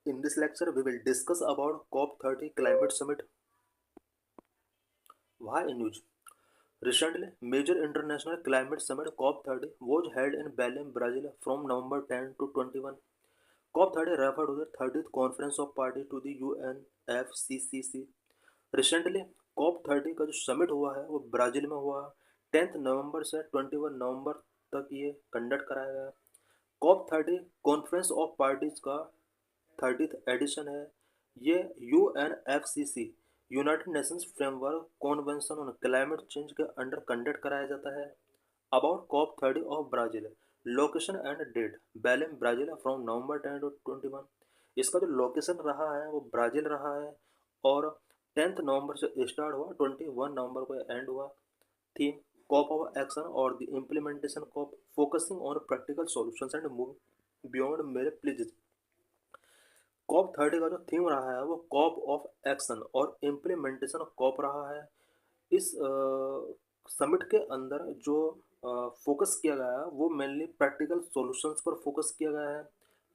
In this lecture, we will discuss about COP30 climate summit. Why in news? Recently, major international climate summit COP30 was held in Belém, Brazil from November 10 to 21. COP30 referred to the 30th Conference of Parties to the UNFCCC. Recently, COP30 का जो summit हुआ है वो Brazil में हुआ है। 10 नवंबर से 21 नवंबर तक ये कंडक्ट कराया गया। COP30 कॉन्फ्रेंस ऑफ पार्टीज का 30th एडिशन है। ये UNFCC United Nations framework convention on climate change के अंडर कंडक्ट कराया जाता है। About COP30 of Brazil, location and date Belem Brazil from November 10 to 21। इसका जो लोकेशन रहा है वो ब्राज़ील रहा है और 10 नवंबर से स्टार्ट हुआ, 21 नवंबर को एंड हुआ। थीम कॉप ऑफ एक्शन और the implementation COP, focusing on practical solutions and move beyond mere pledges. COP30 का जो थीम रहा है वो कॉप ऑफ एक्शन और इम्प्लीमेंटेशन कॉप रहा है। इस समिट के अंदर जो फोकस किया गया है वो मेनली प्रैक्टिकल सॉल्यूशंस पर फोकस किया गया है।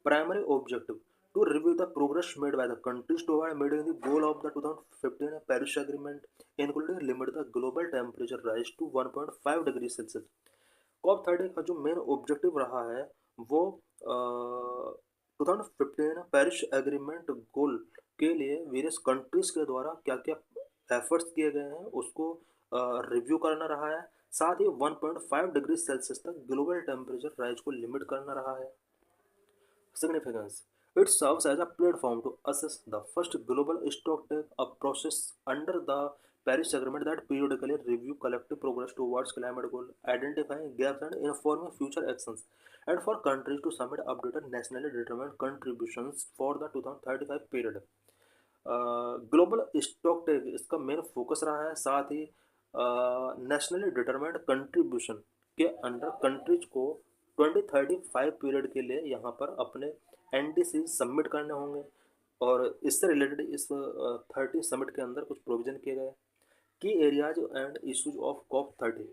Primary objective to review the progress made by the countries toward meeting the goal of the 2015 Paris agreement, including limit the global temperature rise to 1.5 degree Celsius. COP30 का जो main objective रहा है वो 2015 Paris agreement goal के लिए various countries के द्वारा क्या क्या एफर्ट्स किए गए हैं उसको रिव्यू करना रहा है। साथ ही 1.5 डिग्री सेल्सियस तक ग्लोबल टेम्परेचर राइज को लिमिट करना रहा है। Significance: it serves as a platform to assess the first global stocktake, a process under the Paris Agreement that periodically review collective progress towards climate goals, identifying gaps and informing future actions, and for countries to submit updated nationally determined contributions for the 2035 period. Global स्टॉकटेक इसका main focus रहा है। साथ ही nationally determined contribution के under countries को 2035 period के लिए यहाँ पर अपने NDC सबमिट करने होंगे और इससे रिलेटेड इस 30 समिट के अंदर कुछ प्रोविजन किए गए। की areas and issues of COP30।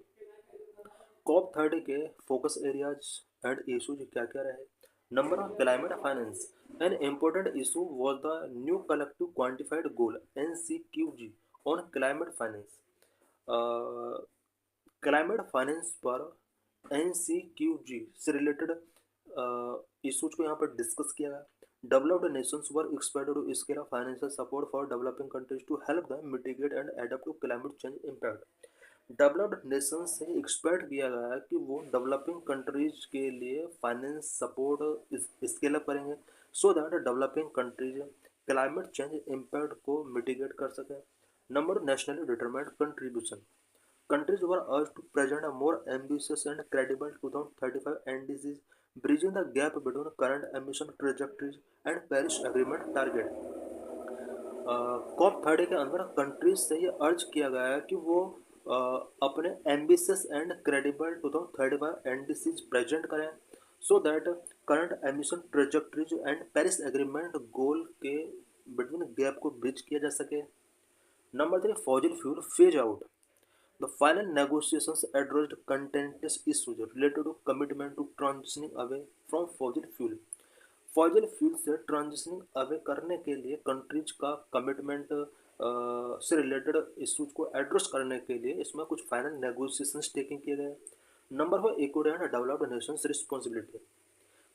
COP30 के फोकस एरियाज एंड इशूज क्या क्या रहे? Number 1, climate finance. An important issue was the new collective quantified goal NCQG on climate finance. Climate finance पर NCQG से रिलेटेड इशूज को यहाँ पर discuss किया गया। Developed nations were expected to scale up financial support for developing countries to help them mitigate and adapt to climate change impact. Developed nations से expect किया गया है कि वो डेवलपिंग कंट्रीज के लिए फाइनेंस सपोर्ट स्केल अप करेंगे so that developing countries climate change impact को मिटिगेट कर सकें। Number nationally determined contribution. Countries were urged to present a more ambitious and credible 2035 NDCs, bridging the gap between current emission trajectories and Paris Agreement target. COP30 के अंदर countries से ये अर्ज किया गया है कि वो अपने ambitious and credible 2035 NDCs present करें so that current emission trajectories and Paris agreement goal के बिटवीन गैप को ब्रिज किया जा सके। Number 3, fossil fuel phase out. The final negotiations addressed contentious issues related to commitment to transitioning away from fossil fuel. Fossil fuel से transitioning away करने के लिए countries का कमिटमेंट से रिलेटेड इश्यूज को एड्रेस करने के लिए इसमें कुछ फाइनल नेगोशिएशंस टेकिंग किए गए। Number 4, equity and developed Nations responsibility.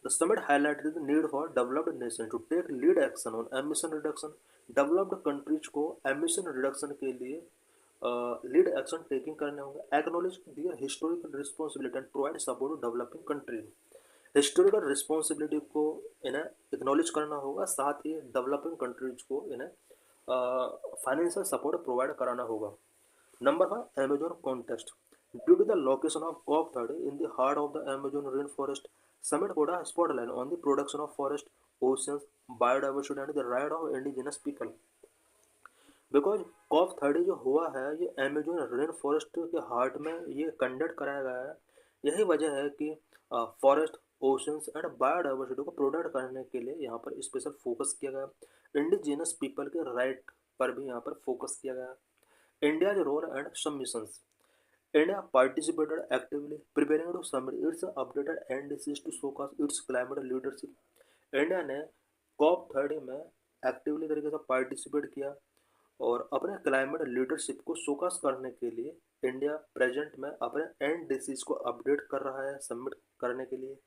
The summit highlighted the need for developed nations to take lead action on emission reduction. Developed countries को emission reduction के लिए लीड एक्शन टेकिंग करने होंगे। Acknowledge their historical responsibility and provide support to developing countries. Historical responsibility को इन्हें acknowledge करना होगा, साथ ही डेवलपिंग कंट्रीज को इन्हें फाइनेंशियल सपोर्ट प्रोवाइड कराना होगा। Number 5, Amazon contest. Due to the location of COP30 in the heart of the Amazon rain forest, summit put a spotlight on the production of forest, oceans, biodiversity and the right of indigenous people. Because COP30 जो हुआ है ये Amazon rain forest के heart में ये conduct कराया गया है। यही वजह है कि फॉरेस्ट, ओशंस एंड बायोडाइवर्सिटी को प्रोटेक्ट करने के लिए यहाँ पर स्पेशल फोकस किया गया। इंडिजिनस पीपल के राइट पर भी यहाँ पर फोकस किया गया। India's role and submissions. India participated actively preparing to submit its updated NDCs to showcase its climate leadership. India ने COP30 में एक्टिवली तरीके से पार्टिसिपेट किया और अपने क्लाइमेट लीडरशिप को शोकास करने के लिए इंडिया प्रेजेंट में अपने एनडीसीज को अपडेट कर रहा है सबमिट करने के लिए।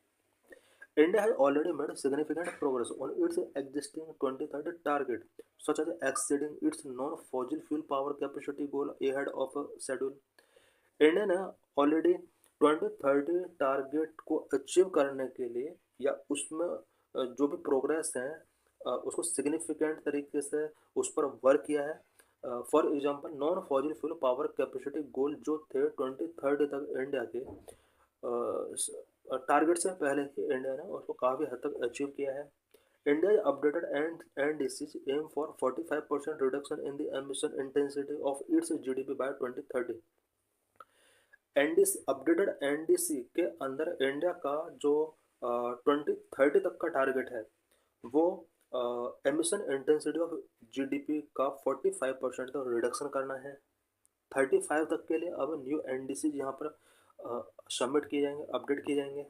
India has already made significant progress on its existing 2030 target, such as exceeding its non-fossil fuel power capacity goal ahead of schedule. India ने ऑलरेडी 2030 टारगेट को अचीव करने के लिए या उसमें जो भी प्रोग्रेस है उसको सिग्निफिकेंट तरीके से उस पर वर्क किया है। For example non fossil fuel power capacity goal जो थे 2030 तक इंडिया के टारगेट से पहले ही इंडिया ने उसको काफ़ी हद तक अचीव किया है। India updated NDC's aim for 45% reduction in the emission intensity of its GDP by 2030। NDC updated NDC के अंदर इंडिया का जो 2030 तक का टारगेट है वो एमिशन इंटेंसिटी ऑफ जीडीपी का 45% तक रिडक्शन करना है। 35 तक के लिए अब न्यू एनडीसी यहाँ पर सबमिट किए जाएंगे, अपडेट किए जाएंगे।